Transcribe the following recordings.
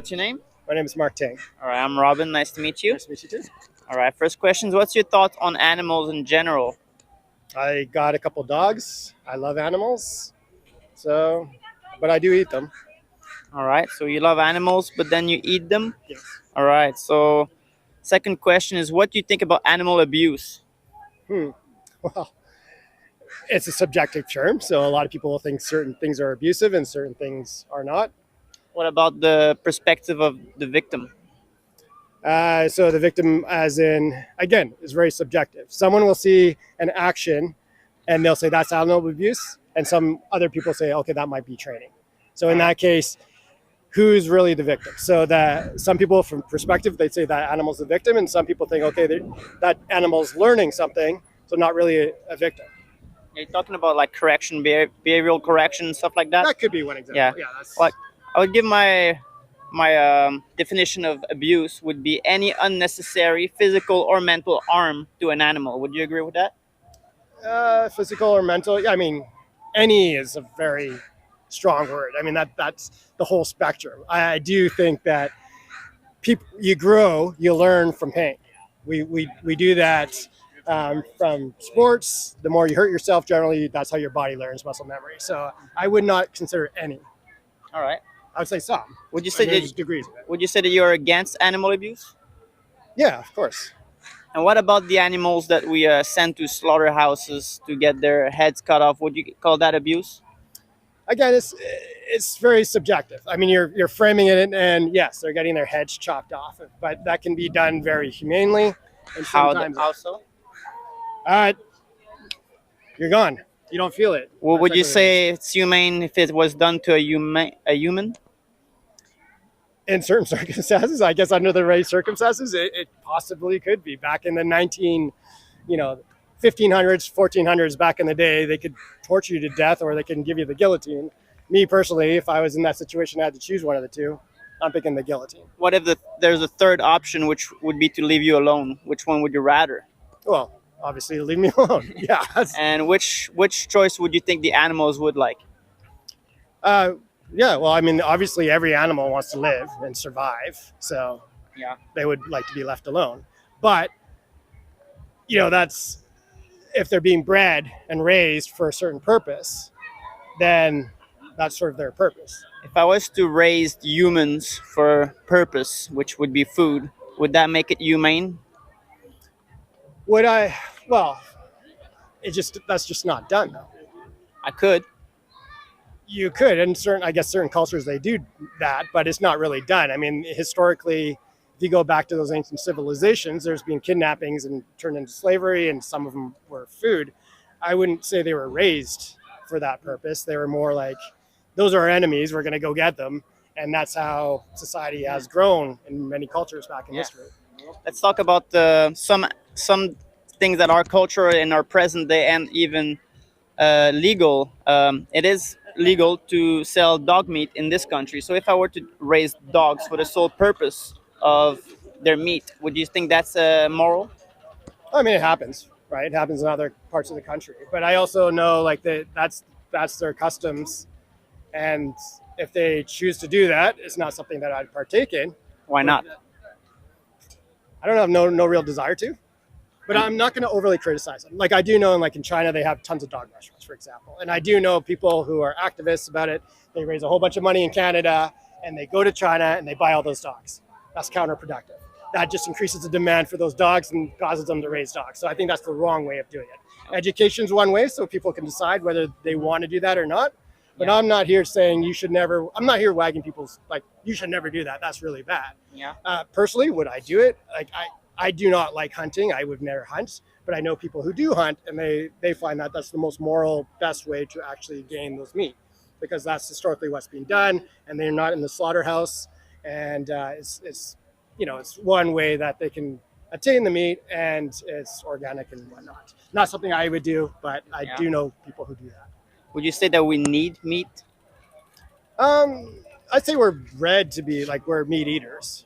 What's your name? My name is Mark Ting. All right, I'm Robin. Nice to meet you. Nice to meet you too. All right, first questions. What's your thoughts on animals in general? I got a couple dogs. I love animals, so but I do eat them. All right, so you love animals, but then you eat them. Yes. All right, so second question is what do you think about animal abuse? Hmm. Well, it's a subjective term, so a lot of people will think certain things are abusive and certain things are not. What about the perspective of the victim? So the victim, as in, again, is very subjective. Someone will see an action and they'll say that's animal abuse, and some other people say, okay, that might be training. So in that case, who's really the victim? So that some people, from perspective, they say that animal's the victim, and some people think, okay, that animal's learning something, so not really a victim. Are you talking about like correction, behavioral correction, stuff like that? That could be one example. Yeah. Yeah, that's Like I would give my definition of abuse would be any unnecessary physical or mental harm to an animal. Would you agree with that? physical or mental. Yeah, I mean, any is a very strong word. I mean, that's the whole spectrum. I do think that people, you grow, you learn from pain. We do that from sports. The more you hurt yourself, generally, that's how your body learns muscle memory. So I would not consider any. All right. I would say some. Would you say And there's that degrees of it. would you say that you're against animal abuse? Yeah, of course. And what about the animals that we send to slaughterhouses to get their heads cut off? Would you call that abuse? Again, it's very subjective. I mean, you're framing it, and yes, they're getting their heads chopped off, but that can be done very humanely, and sometimes How so? uh, you're gone. You don't feel it. Well, That's would you like what it is. say it's humane if it was done to a human? In certain circumstances, I guess under the right circumstances, it possibly could be. Back in the 19, you know, 1500s, 1400s, back in the day, they could torture you to death, or they can give you the guillotine. Me personally, if I was in that situation, I had to choose one of the two. I'm picking the guillotine. What if there's a third option, which would be to leave you alone? Which one would you rather? Well, obviously, leave me alone. Yeah. And which choice would you think the animals would like? Uh, yeah. Well, I mean, obviously, every animal wants to live and survive, so Yeah. they would like to be left alone. But that's if they're being bred and raised for a certain purpose, then that's sort of their purpose. If I was to raise humans for purpose, which would be food, would that make it humane? Would I? Well, that's just not done though. I could. You could, in certain, I guess, certain cultures they do that, but it's not really done. I mean, historically, if you go back to those ancient civilizations, there's been kidnappings and turned into slavery, and some of them were food. I wouldn't say they were raised for that purpose. They were more like, those are our enemies. We're going to go get them, and that's how society has grown in many cultures back in Yeah. history. Let's talk about some things that are cultural in our present day and even legal. It is legal to sell dog meat in this country. So if I were to raise dogs for the sole purpose of their meat, would you think that's moral? I mean, it happens, right? It happens in other parts of the country, but I also know like that's their customs, and if they choose to do that, it's not something that I'd partake in. Why not? I don't have no real desire to, but I'm not going to overly criticize them. Like I do know, like in China, they have tons of dog restaurants, for example, and I do know people who are activists about it. They raise a whole bunch of money in Canada, and they go to China and they buy all those dogs. That's counterproductive. That just increases the demand for those dogs and causes them to raise dogs. So I think that's the wrong way of doing it. Education's one way, so people can decide whether they want to do that or not. But Yeah. I'm not here saying you should never. I'm not here wagging people's like you should never do that. That's really bad. Yeah. Personally, would I do it? Like I do not like hunting. I would never hunt, but I know people who do hunt, and they find that that's the most moral, best way to actually gain those meat, because that's historically what's been done, and they're not in the slaughterhouse, and it's one way that they can attain the meat, and it's organic and whatnot. Not something I would do, but I Yeah. do know people who do that. Would you say that we need meat? I'd say we're bred to be like we're meat eaters.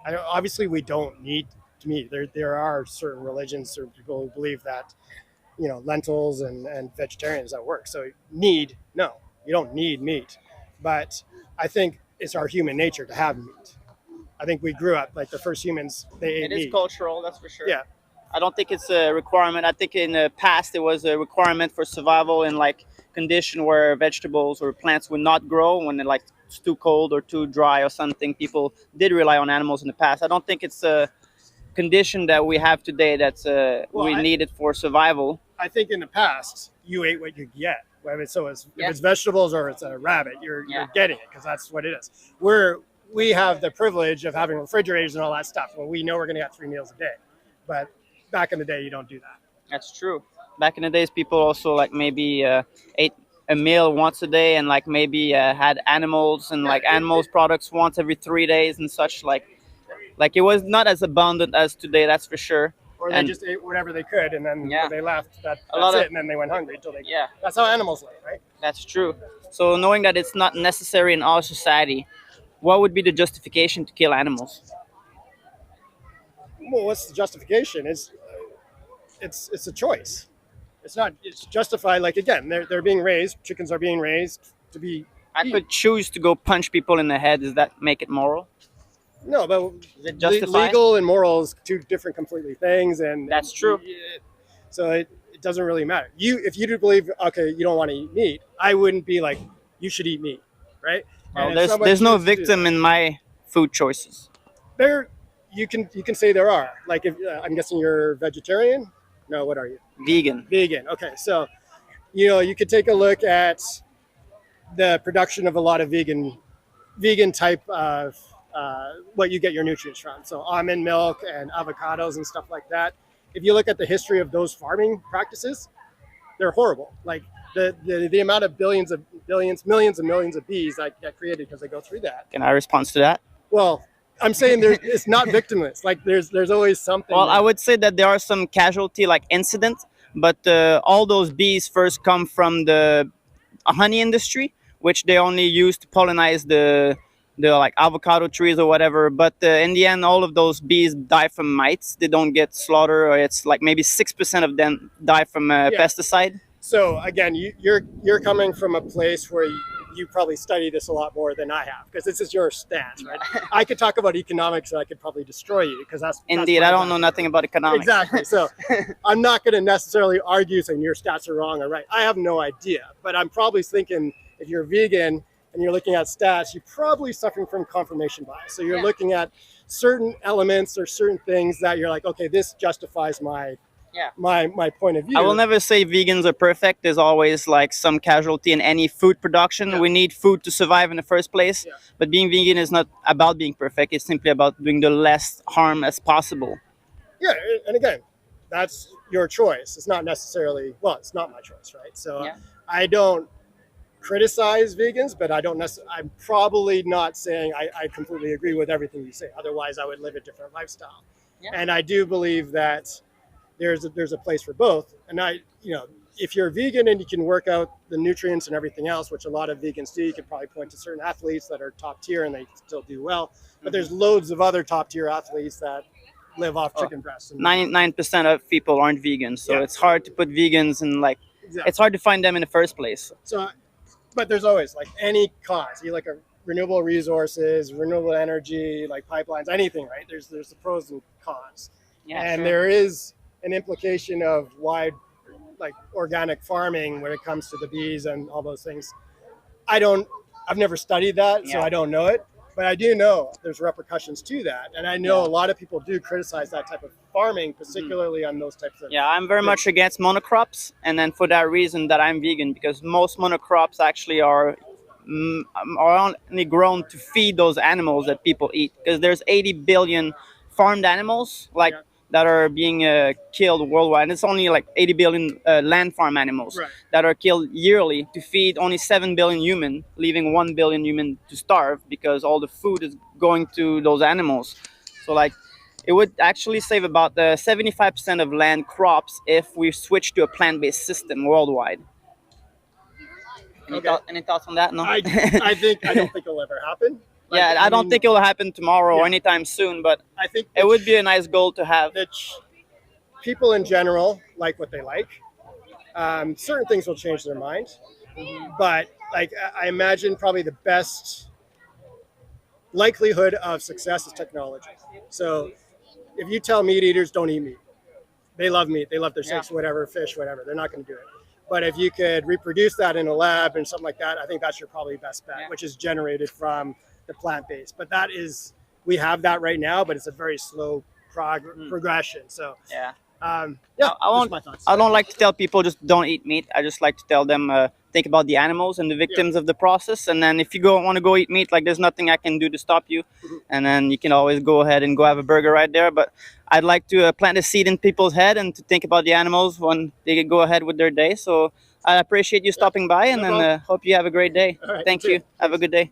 Obviously, we don't need meat. There are certain religions or people who believe that lentils and vegetarians that work. So no, you don't need meat. But I think it's our human nature to have meat. I think we grew up like the first humans, they ate It is meat. cultural, that's for sure. Yeah. I don't think it's a requirement. I think in the past it was a requirement for survival in like condition where vegetables or plants would not grow when it like it's too cold or too dry or something. People did rely on animals in the past. I don't think it's a condition that we have today that's we need it for survival. I think in the past you ate what you get. Whether it's, if Yeah. it's vegetables or it's a rabbit, you're getting it because that's what it is. We have the privilege of having refrigerators and all that stuff where we know we're going to get 3 meals a day. But back in the day, you don't do that. That's true. Back in the days, people also like maybe ate a meal once a day and like maybe had animals and like animals products once every 3 days and such. Like it was not as abundant as today, that's for sure. Or they And- just ate whatever they could, and then Yeah. when they left, that's lot it, of- and then they went hungry until they. Yeah, That's how animals live, right? that's true. So knowing that it's not necessary in our society, what would be the justification to kill animals? Well, what's the justification? It's a choice. It's justified. Like again, they're being raised. Chickens are being raised to be. I could choose to go punch people in the head. Does that make it moral? No, but Is it justified? legal and moral is two different completely things, and That's true. So it doesn't really matter. If you do believe, okay, you don't want to eat meat, I wouldn't be like, you should eat meat, right? Well, And if somebody there's no chooses to do victim in my food choices. there, you can say there are. Like if I'm guessing you're vegetarian. No, what are you? Vegan. Vegan. Okay, so you could take a look at the production of a lot of vegan type of what you get your nutrients from. So almond milk and avocados and stuff like that. If you look at the history of those farming practices, they're horrible. Like the amount of millions and millions of bees that get created because they go through that. Can I respond to that? Well, I'm saying it's not victimless. Like there's always something. Well, I would say that there are some casualty like incidents, but all those bees first come from the honey industry, which they only use to pollinize the like avocado trees or whatever. But in the end, all of those bees die from mites. They don't get slaughtered, or it's like maybe 6% of them die from pesticide. So again, you're coming from a place where you probably study this a lot more than I have, because this is your stance, right? I could talk about economics and I could probably destroy you because that's Indeed, I don't know nothing about economics. Exactly. So I'm not going to necessarily argue saying your stats are wrong or right. I have no idea, but I'm probably thinking if you're vegan and you're looking at stats, you're probably suffering from confirmation bias. So you're looking at certain elements or certain things that you're like, okay, this justifies my point of view. I will never say vegans are perfect. There's always like some casualty in any food production. Yeah. We need food to survive in the first place. Yeah. But being vegan is not about being perfect. It's simply about doing the less harm as possible. Yeah, and again, that's your choice. It's not necessarily, well, it's not my choice, right? So Yeah. I don't criticize vegans, but I'm probably not saying I completely agree with everything you say. Otherwise, I would live a different lifestyle. Yeah. And I do believe that there's a place for both. And if you're vegan and you can work out the nutrients and everything else, which a lot of vegans do, you could probably point to certain athletes that are top tier and they still do well. But there's loads of other top tier athletes that live off chicken breasts. And 99% of people aren't vegans, so Yeah. it's hard to put vegans in like. Exactly. It's hard to find them in the first place. So, but there's always like any cause. You like a renewable resources, renewable energy, like pipelines, anything, right? There's the pros and cons, Yeah, and sure. there is an implication of why, like organic farming, when it comes to the bees and all those things. I've never studied that, so Yeah. I don't know it. But I do know there's repercussions to that, and I know a lot of people do criticize that type of farming, particularly on those types of. Yeah, I'm very much against monocrops, and then for that reason that I'm vegan, because most monocrops actually are only grown to feed those animals that people eat. Because there's 80 billion farmed animals Yeah. that are being killed worldwide, and it's only like 80 billion land farm animals Right. that are killed yearly to feed only 7 billion human, leaving 1 billion human to starve because all the food is going to those animals. So like it would actually save about 75% of land crops if we switch to a plant-based system worldwide. Okay. Any thoughts on that? No. I don't think it'll ever happen. Like, Yeah, I don't mean, think it'll happen tomorrow or Yeah. anytime soon, but I think it would be a nice goal to have. that people in general like what they like. Certain things will change their mind, but like I imagine probably the best likelihood of success is technology. So if you tell meat eaters don't eat meat, they love meat, they love their steaks, whatever, fish, whatever, they're not going to do it. But if you could reproduce that in a lab and something like that, I think that's your probably best bet, which is generated from the plant-based. But that is, we have that right now, but it's a very slow progression. So Yeah. yeah, I won't. my thoughts. I don't like to tell people just don't eat meat. I just like to tell them think about the animals and the victims of the process. And then if you want to go eat meat, like there's nothing I can do to stop you. And then you can always go ahead and go have a burger right there. But I'd like to plant a seed in people's head and to think about the animals when they go ahead with their day. So I appreciate you stopping by, and No then hope you have a great day. All right, Thank you too. you. Have a good day.